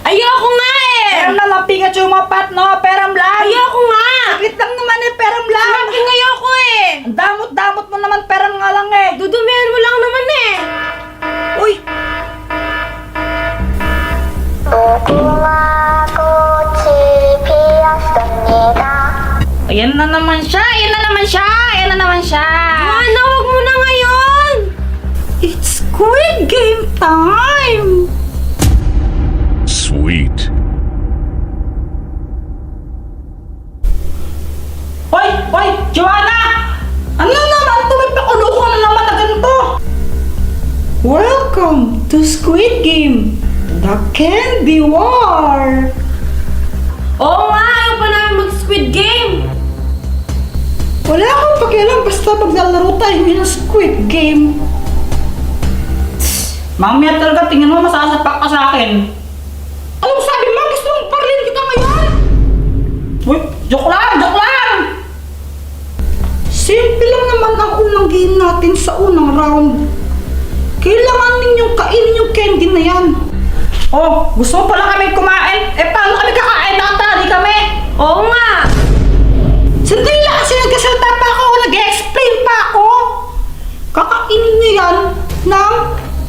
Ayoko nga eh! Meron naman Pikachu mo, Pat, no? Peram lang! Ayoko nga! Saglit lang naman eh, peram lang! Sinabi ayoko eh! Ang damot-damot mo naman, peram nga lang eh! Dudumihan mo lang naman eh! Uy! Ayan na naman siya! Ayan na naman siya! Ayan na naman siya! Joanna, wag mo na ngayon! It's Squid Game time! Sweet. Hoy! Hoy! Joanna! Ano naman ito? May pakulo na naman na ganito! Welcome to Squid Game! The Candy War! Oo nga, ayaw pa namin mag-Squid Game! Wala akong pakialam basta paglalaro tayo ng Squid Game. Mamaya talaga tingin mo masasapak ka sa akin. Anong sabi mo? Gusto mong parlin kita ngayon? Uy, joke lang! Joke lang! Simple lang naman ang unang game natin sa unang round. Kailangan ninyong kainin yung candy na yan. Oh, gusto mo pala kami kumain? Eh, paano kami kakain? Nakatali kami! Oo nga! Sandali lang kasi nagkasalta pa ako, nag-explain pa ako. Kakainin niyo yan ng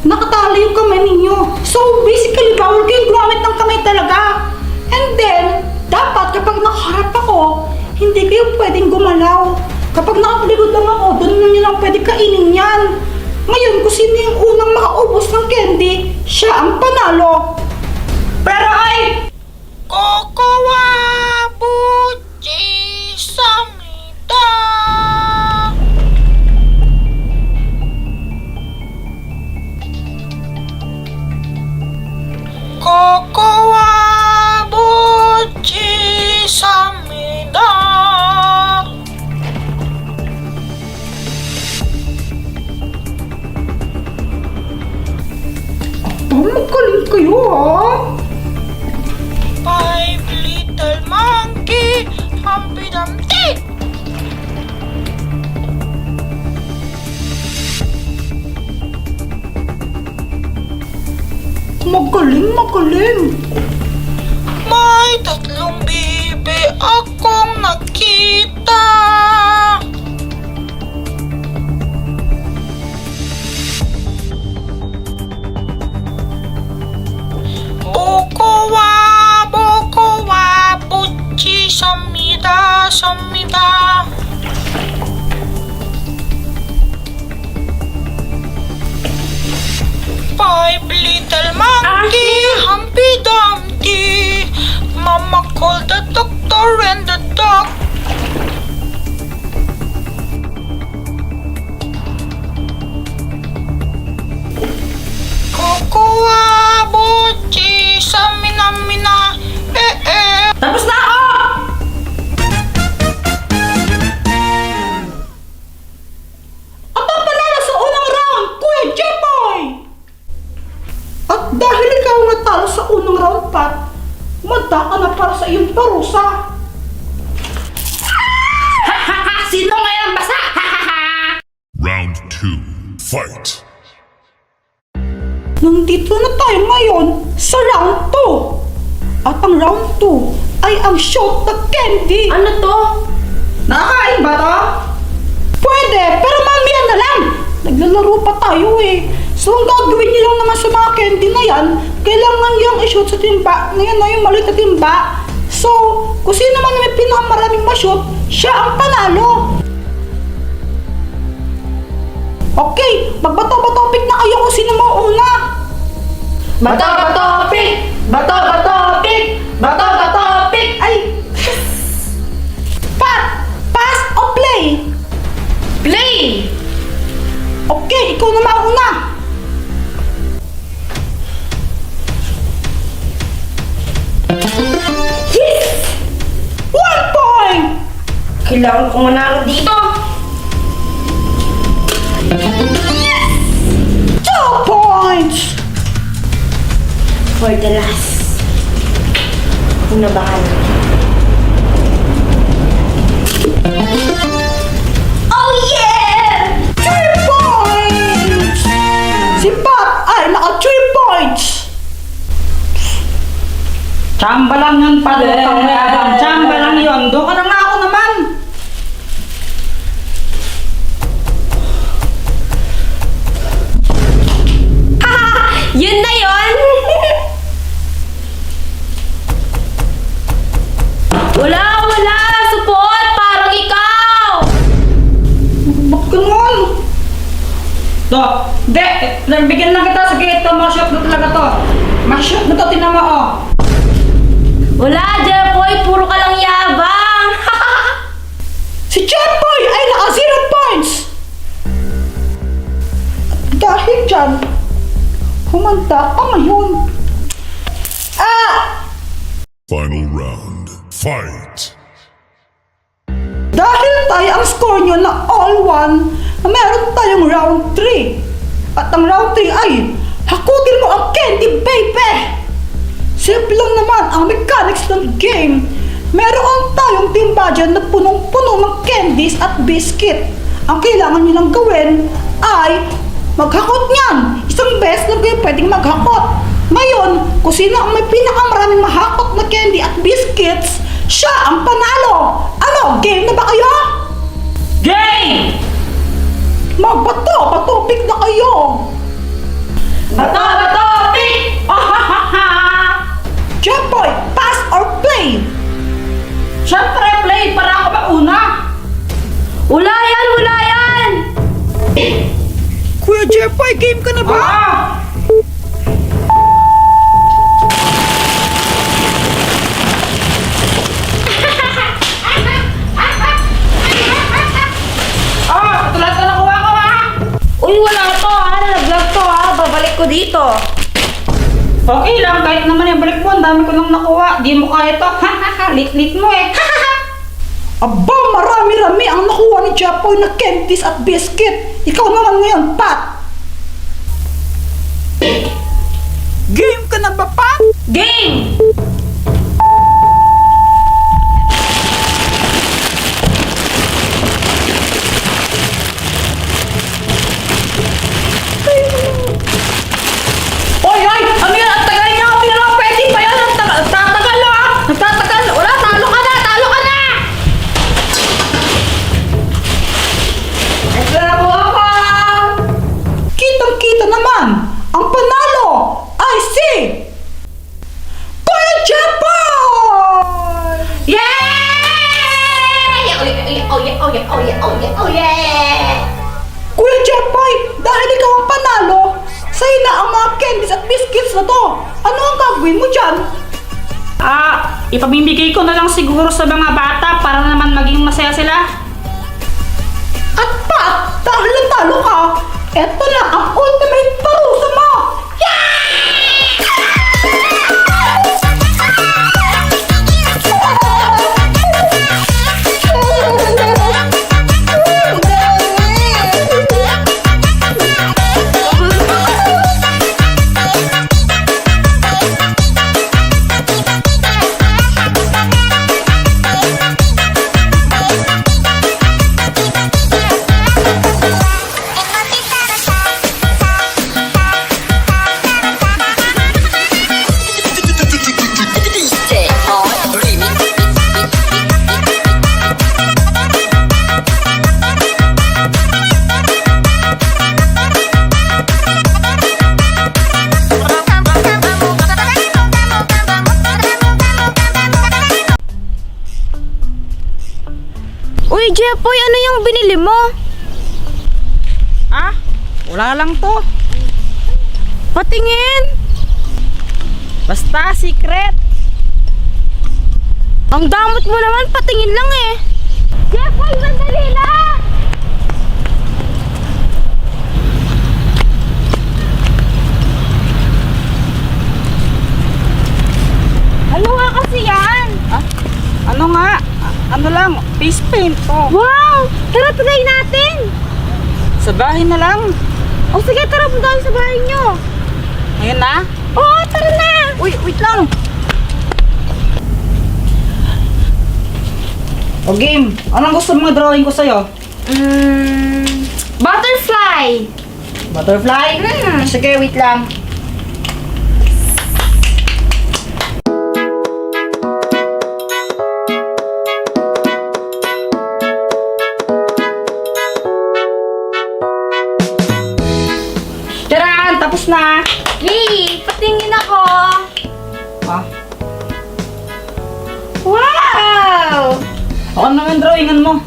nakatali yung kamay ninyo. So basically, bawal kayong gumamit ng kamay talaga. And then, dapat kapag nakaharap ako, hindi kayo pwedeng gumalaw. Kapag nakapaligod lang ako, doon nyo lang pwede kainin yan. Ngayon, kung sino yung unang makaubos ng candy, siya ang panalo. Pero ay! Kokowa Buchi Samida! Kokowa Buchi Samida! Magaling kayo ha? Five little monkey, Humpty Dumpty! Magaling, magaling! May tatlong bibi akong nakita! Bokowa, Buchi Samida, Samida. Five little monkey, Humpty Dumpty. Mama called the doctor and the dog. Kokowa, Buchi, Samina, Tapos na ako! Ako panalo sa unang round, Kuya Jepoy! At dahil ikaw natalo sa unang round, Pat, manda ka na para sa iyong parusa. Sino ngayon ang basa? Round 2. Fight. Nandito na tayo ngayon sa round 2. At ang round 2 ay ang shoot the candy. Ano to? Nakakain ba to? Pwede, pero mamaya na lang. Naglalaro pa tayo eh. So ang gagawin niyo lang naman sa mga candy na yan, kailangan yung i-shoot sa timba. Ngayon na yung maliit na timba. So, kung sino man may pinakamaraming ma-shoot, siya ang panalo. Okay, magbato-bato-pick na kayo kung sino mauna. Bato-bato-pick! Bato-bato-pick! Bato-bato-pick! Ay! Pat! Pass o play? Play! Okay, ikaw na mauna. Yes! 1 point! Kailangan ko manalo dito! Yes! 2 points! For the last. Unabahan. Oh yeah! 3 points! Si Pat ay naka 3 points! Chamba lang yun, Pat. Huwag kang mayabang. Chamba lang yun. Doon ka na nga ako naman. Yun na yun! Wala! Support! Parang ikaw! Ba't ganun? To, de, bigyan lang kita. Sige, ito, ma-shoot na talaga to. Ma-shoot na to, tinan mo, oh. Wala, Jeffoy! Puro ka lang yabang! Si Jeffoy ay naka 0 points! At dahil dyan, humanda ka ngayon. Final round. Fight. Dahil tayo ang score nyo na all one, meron tayong round 3. At ang round 3 ay, hakutin mo ang candy, baby! Simple lang naman ang mechanics ng game. Meron tayong timba dyan na punong-puno ng candies at biscuit. Ang kailangan nyo lang gawin ay maghakot niyan. Isang beses lang kayo pwedeng maghakot. Ngayon, kung sino ang may pinakamaraming mahakot na candy at biscuits, siya ang panalo. Ano, game na ba kayo? Game! Magbato-patopik na kayo. Bato! Pick! Jeffoy, pass or play? Siyempre, play para ako mauna! Wala yan! Kuya Jeffoy, game ka na ba? Ito lahat na nakuha ko Uy, wala to nalaglag to babalik ko dito. Okay lang, kahit naman yung balik mo, ang dami ko nang nakuha. Di mo kaya to. Lit-lit mo eh. Aba, marami-rami ang nakuha ni Jeffoy na candies at biscuit. Ikaw naman ngayon, Pat. Game ka na ba, Pat? Game! Oy! Ano yan? Ang tagal niya! Hindi na pwede pa yan! Nagtatagal ah! Nagtatagal! Wala! Talo ka na! Ito na po ako! Kitang-kita naman! Ang panalo ay si Kuya Jeffoy! Yay! Oh yeah! Kuya Jeffoy, dahil ikaw ang panalo, sa'yo na ang mga candies at biscuits na to. Ano ang gagawin mo dyan? Ipamimigay ko na lang siguro sa mga bata para naman maging masaya sila. At Pat, dahil natalo ka, eto na ang ultimate parusa mo! Uy, Jeffoy, ano yung binili mo? Wala lang to. Patingin! Basta secret. Ang damot mo naman, patingin lang eh. Jeffoy, sandali lang! Ano nga kasi yan? Ano nga? Ano lang? Face paint to. Wow! Tara, try natin! Sa bahay na lang. O sige, tara, punta tayo sa bahay nyo. Ngayon na? Oo, tara na! Uy, wait lang. O game, anong gusto mong drawing ko sa'yo? Butterfly! Butterfly? Sige, wait lang. drawingan mo.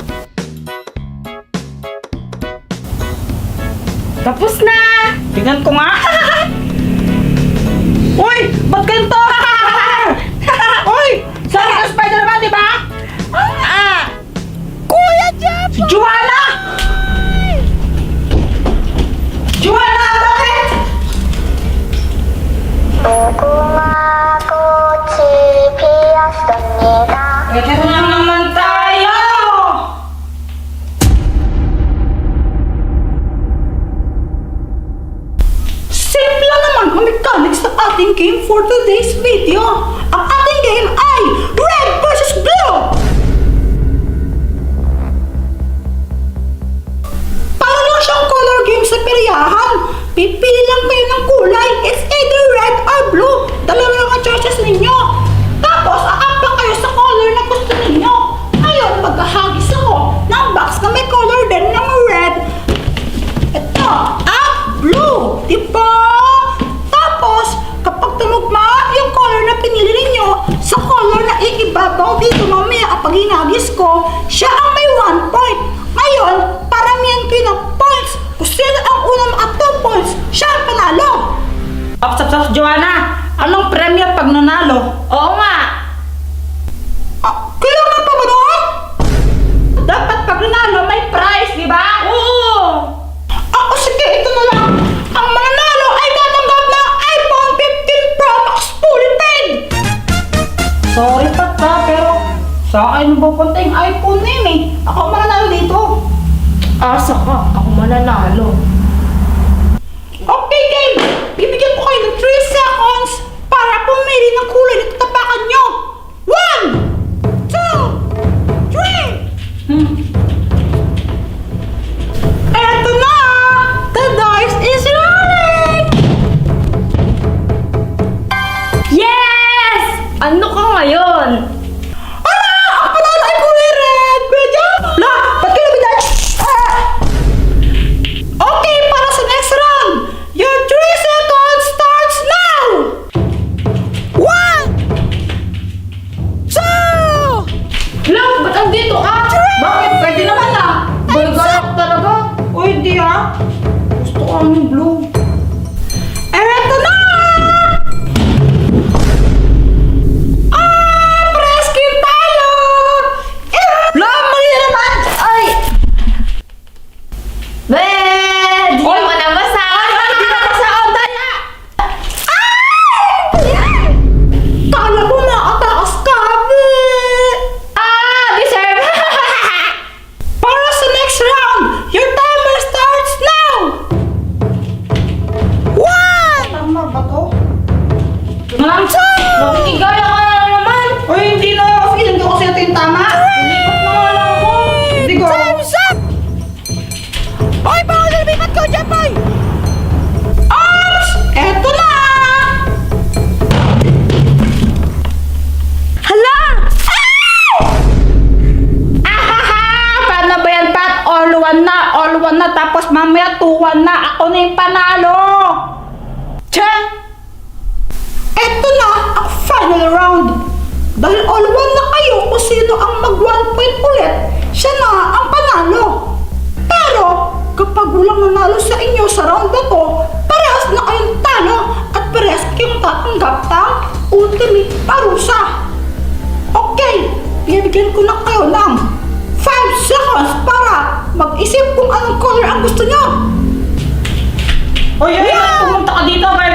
Tapos na! Tingnan ko nga. Uy! Ba't ganito? Uy! Saan ka Spider-Man, di ba? Kuya Jeff! Si Joanna! Joanna, bakit? Ito na naman tayo! Simple naman ang mechanics ng ating game for today's video. Ang ating game ay Red vs. Blue! Para lang siyang color game sa peryahan. Pipili lang kayo ng kulay. It's either red or blue. Dalawa lang ang choices ninyo. Tapos, aapa kayo sa color na gusto ninyo. Ngayon, maghahagis ako ng box na may color din ng red. Ito, blue. Diba? Tapos, kapag tumugma yung color na pinili ninyo sa color na iibabaw dito mamaya kapag hinagis ko, siya ang may 1 point. Ngayon, paramihan kayo ng points. Kung sino ang unang maka 2 points, siya ang panalo. Ops, Joanna, anong premyo pag nanalo? Oo nga! Kailangan pa ba doon? Dapat pag nanalo may prize, di ba? Oo! Ako sige, ito na lang. Ang mananalo ay tatanggap ng iPhone 15 Pro Max fully paid. Sorry Pata, pero sa akin pupunta yung iPhone na yun eh. Ako mananalo dito. Asa ka, ako mananalo. Okay, game. Bibigyan ko kayo ng 3 seconds para pumili ng kulay na tatapakan nyo. 1, 2, 3. Eto na! The dice is rolling! Yes! Ano ka ngayon? Ala! Ang panalo ay kulay red! Medyo! La! Ba't kayo nabigay? Okay, para sa next round! Your 3 seconds starts now! 1, 2, Love, ba't andito ka? Bakit? Pwede naman ah. Balgalak talaga. O hindi ah. Gusto ko ang blue. eto na! Preskin tayo! La! Mali na naman! Ay! Bed! Di ako nabasa! Hindi na pa sa Odaya! Kala ko nakatakas ka, be! Deserve! Para sa next round, your timer starts now! 1, Tama ba to? Nakikigaya ka na naman! O hindi na. Feeling ko kasi ito yung tama. Lipat na nga lang ako. Hindi ko. Time's up! Hoy, bawal na lumipat ko dyan, boy! Ops! Eto na! Hala! Paano ba yan, Pat? All one na. Tapos mamaya 2-1 na. Ako na yung panalo. Che! Eto na ang final round. Dahil all one na kayo kung sino ang mag 1 point ulit, siya na ang panalo. Pero kapag walang nanalo sa inyo sa round na to, parehas na kayong talo at parehas kayong tatanggap ng ultimate parusa. Okay, bibigyan ko na kayo ng 5 seconds para mag-isip kung anong color ang gusto nyo. Oy, pumunta ka dito. May